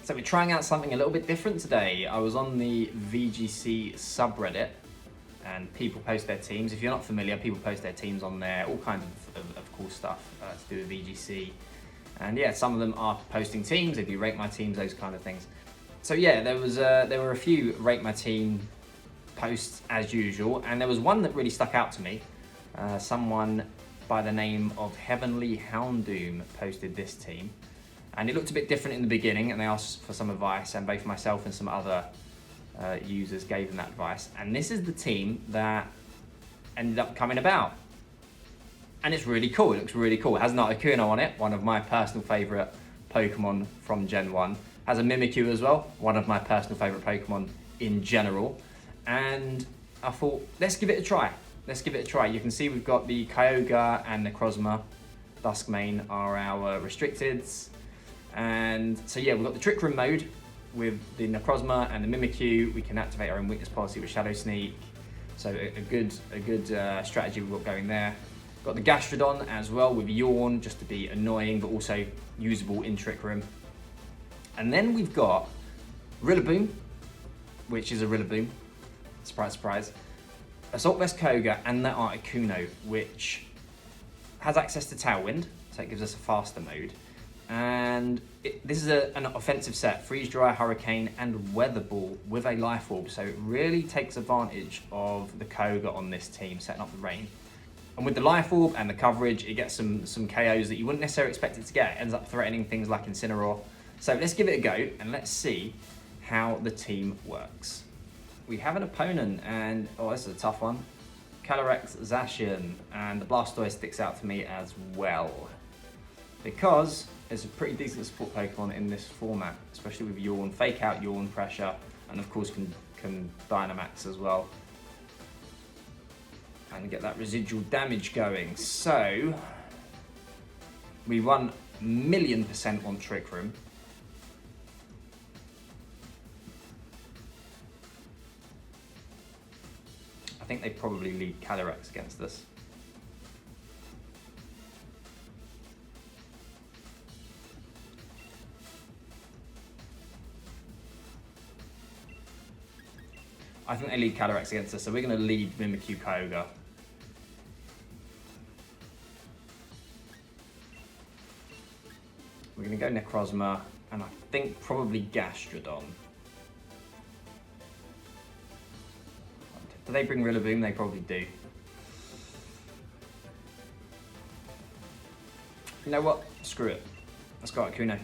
So we're trying out something a little bit different today. I was on the VGC subreddit and people post their teams. If you're not familiar, people post their teams on there, all kinds of cool stuff to do with VGC. And yeah, some of them are posting teams, they do rate my teams, those kind of things. So yeah, there were a few rate my team posts as usual, and there was one that really stuck out to me. Someone by the name of Heavenly Houndoom posted this team. And it looked a bit different in the beginning, and they asked for some advice, and both myself and some other users gave them that advice. And this is the team that ended up coming about. And it's really cool, it looks really cool. It has an Articuno on it, one of my personal favourite Pokemon from Gen 1. Has a Mimikyu as well, one of my personal favourite Pokemon in general. And I thought, let's give it a try. Let's give it a try. You can see we've got the Kyogre and the Necrozma. Duskmane are our restricteds. And so yeah, we've got the Trick Room mode with the Necrozma and the Mimikyu. We can activate our own weakness policy with Shadow Sneak. So a good strategy we've got going there. Got the Gastrodon as well with Yawn, just to be annoying, but also usable in Trick Room. And then we've got Rillaboom, which is a Rillaboom. Surprise, surprise. Assault Vest Kyogre and the Articuno, which has access to Tailwind, so it gives us a faster mode. And this is an offensive set, Freeze Dry, Hurricane and Weather Ball with a Life Orb, so it really takes advantage of the Kyogre on this team, setting up the rain. And with the Life Orb and the coverage, it gets some KOs that you wouldn't necessarily expect it to get. It ends up threatening things like Incineroar. So let's give it a go and let's see how the team works. We have an opponent, and oh, this is a tough one. Calyrex Zacian, and the Blastoise sticks out to me as well, because it's a pretty decent support Pokemon in this format, especially with Yawn, Fake Out, Yawn, Pressure, and of course can Dynamax as well. And get that residual damage going. So, we run 1,000,000% on Trick Room. I think they probably lead Calyrex against this. I think they lead Calyrex against us, so we're going to lead Mimikyu Kyogre. We're going to go Necrozma, and I think probably Gastrodon. Do they bring Rillaboom? They probably do. You know what? Screw it. Let's go Articuno.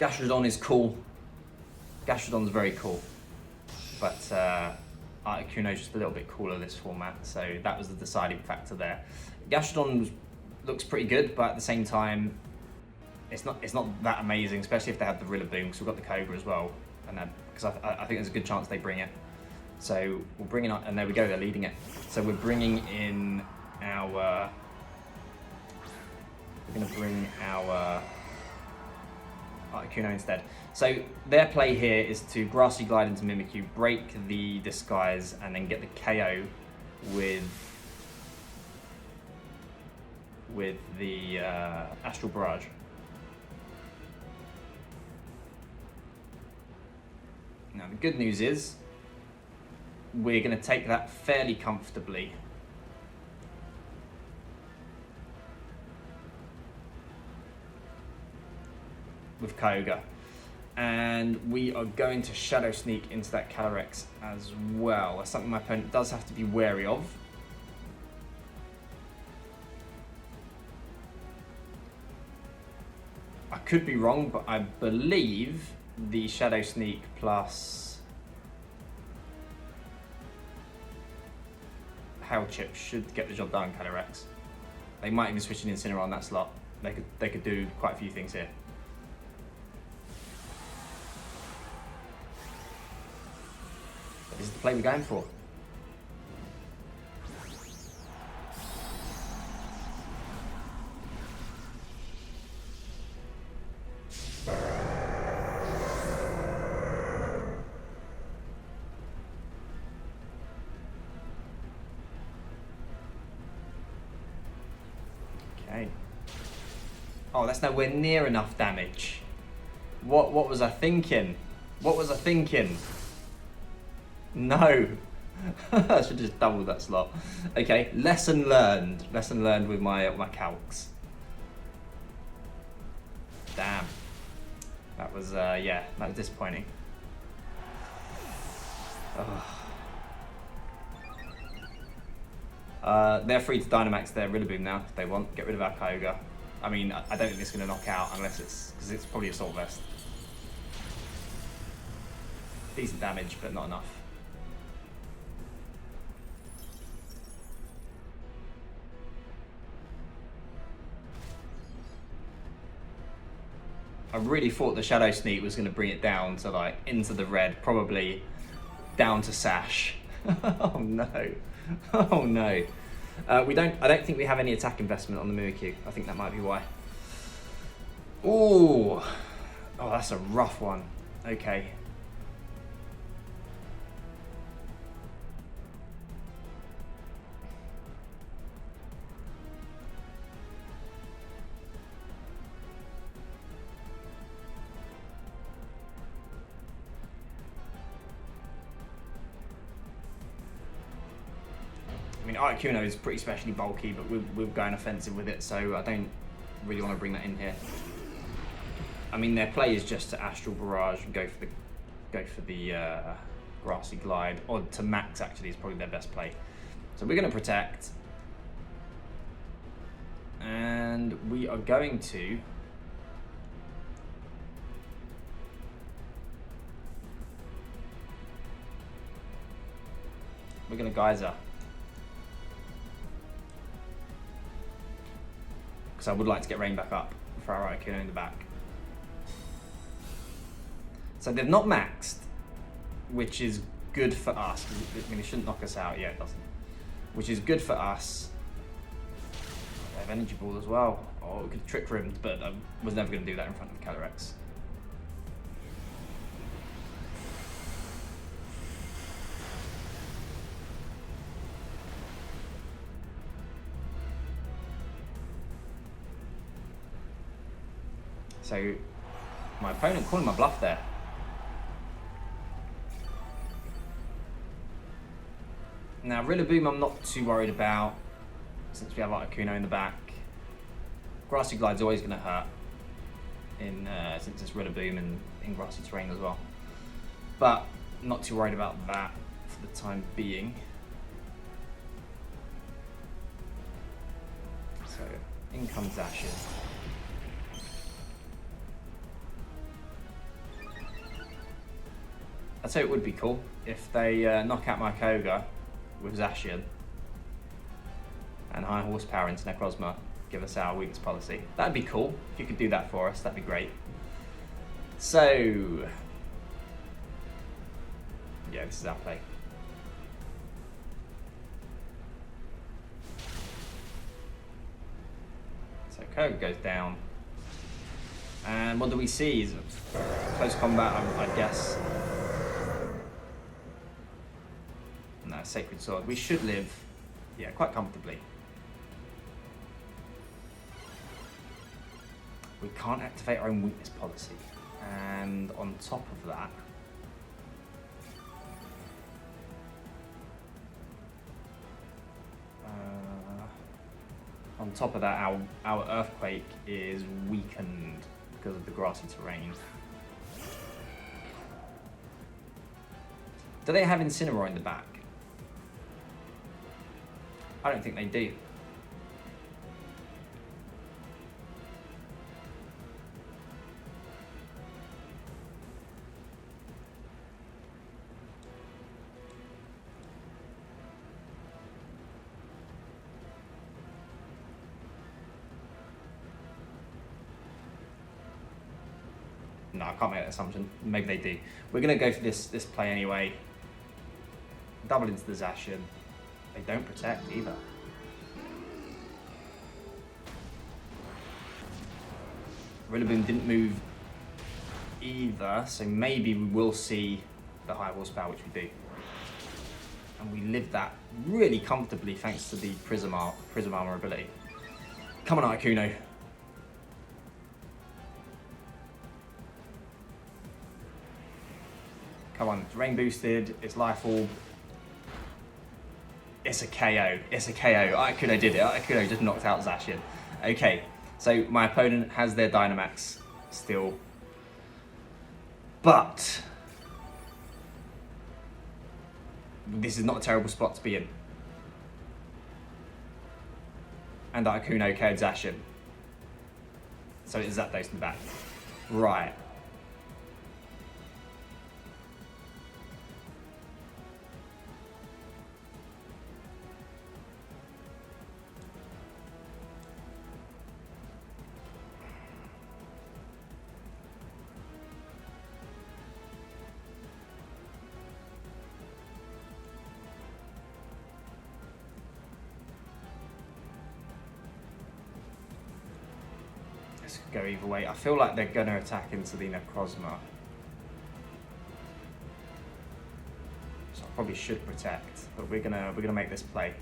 Gastrodon is cool. Gastrodon's very cool. But Articuno's just a little bit cooler this format, so that was the deciding factor there. Gastrodon looks pretty good, but at the same time, it's not that amazing, especially if they have the Rillaboom, because we've got the Kyogre as well, and because I think there's a good chance they bring it. So we'll bring it on, and there we go, they're leading it. So we're bringing in our, we're going to bring our Articuno instead. So their play here is to Grassy Glide into Mimikyu, break the disguise, and then get the KO with the Astral Barrage. Now the good news is we're going to take that fairly comfortably. With Kyogre. And we are going to Shadow Sneak into that Calyrex as well. That's something my opponent does have to be wary of. I could be wrong, but I believe the Shadow Sneak plus Hail Chip should get the job done, Calyrex. They might even switch an Incineroar on that slot. They could do quite a few things here. But this is the play we're going for. Okay. Oh, that's nowhere near enough damage. What was I thinking? What was I thinking? No. I should just double that slot. Okay, lesson learned. Lesson learned with my calcs. Damn. That was, yeah, that was disappointing. They're free to Dynamax their Rillaboom now if they want. Get rid of our Kyogre. I mean, I don't think it's going to knock out unless it's, because it's probably Assault Vest. Decent damage, but not enough. I really thought the Shadow Sneak was going to bring it down to like into the red, probably down to Sash. Oh no! Oh no! I don't think we have any attack investment on the Mimikyu. I think that might be why. Ooh! Oh, that's a rough one. Okay. I mean, Articuno is pretty specially bulky, but we're going offensive with it, so I don't really want to bring that in here. I mean, their play is just to Astral Barrage and go for the Grassy Glide. Odd to Max actually is probably their best play. So we're going to protect, and we are going to Geyser. So I would like to get Rain back up for our Articuno in the back. So they've not maxed, which is good for us. I mean, it shouldn't knock us out. Yeah, it doesn't. Which is good for us. They have Energy Ball as well. Oh, we could Trick Room, but I was never going to do that in front of Calyrex. So my opponent calling my bluff there. Now Rillaboom I'm not too worried about since we have Articuno in the back. Grassy Glide's always going to hurt in since it's Rillaboom and in grassy terrain as well. But not too worried about that for the time being. So in comes Zacian. I'd say it would be cool if they knock out my Kyogre with Zacian and high horsepower into Necrozma, give us our weakness policy. That'd be cool. If you could do that for us, that'd be great. So, yeah, this is our play. So Kyogre goes down. And what do we see? Is close combat, I guess. No, Sacred Sword. We should live, yeah, quite comfortably. We can't activate our own weakness policy. And on top of that, our Earthquake is weakened because of the grassy terrain. Do they have Incineroar in the back? I don't think they do. No, I can't make that assumption. Maybe they do. We're going to go for this play anyway. Double into the Zacian. They don't protect either. Rillaboom didn't move either, so maybe we will see the high horsepower, which we do. And we live that really comfortably thanks to the Prism Armor ability. Come on, Articuno. Come on, it's rain boosted, it's life orb. It's a KO, it's a KO. Articuno did it, Articuno just knocked out Zacian. Okay, so my opponent has their Dynamax still. But this is not a terrible spot to be in. And Articuno KO'd Zacian. So it's Zapdos in the back. Right. Go either way. I feel like they're gonna attack into the Necrozma, so I probably should protect, but we're gonna make this play.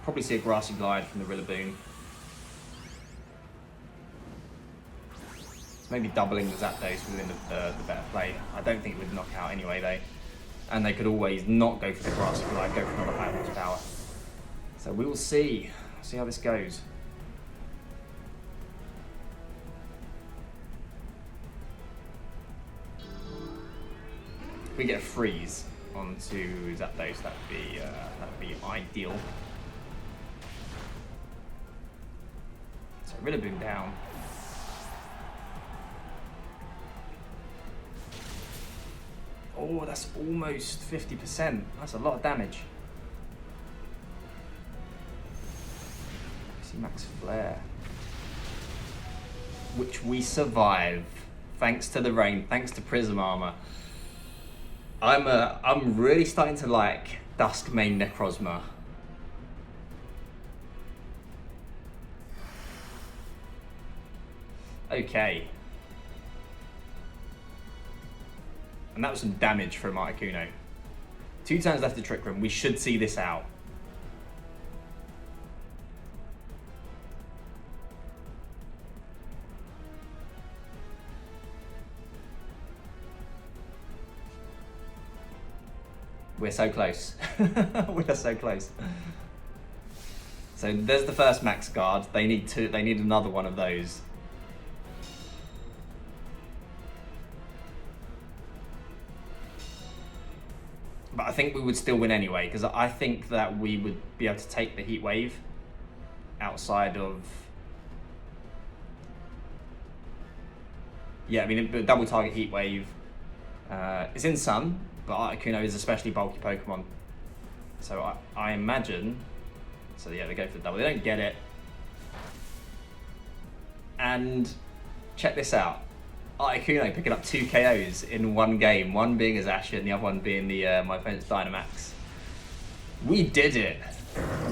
Probably see a Grassy Glide from the Rillaboom. So maybe doubling the Zapdos within the better play. I don't think it would knock out anyway though. And they could always not go for the Grassy Glide, go for another high horsepower. So we will see how this goes. If we get a freeze onto Zapdos, that'd be ideal. So Rillaboom down. Oh, that's almost 50%. That's a lot of damage. See Max Flare. Which we survive. Thanks to the rain, thanks to Prism Armor. I'm really starting to like Dusk main Necrozma. Okay. And that was some damage from Articuno. 2 turns left to Trick Room. We should see this out. We're so close. We're so close. So there's the first max guard. They need another one of those. But I think we would still win anyway, because I think that we would be able to take the Heat Wave outside of... Yeah, I mean, double target Heat Wave. It's in Sun, but Articuno is especially bulky Pokemon. So I imagine... So yeah, they go for the double. They don't get it. And check this out. Articuno picking up 2 KOs in one game, one being a Zacian, the other one being the my opponent's Dynamax. We did it.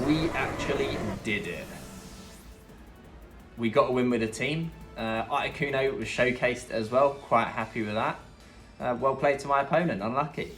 We actually did it. We got a win with a team. Articuno was showcased as well. Quite happy with that. Well played to my opponent. Unlucky.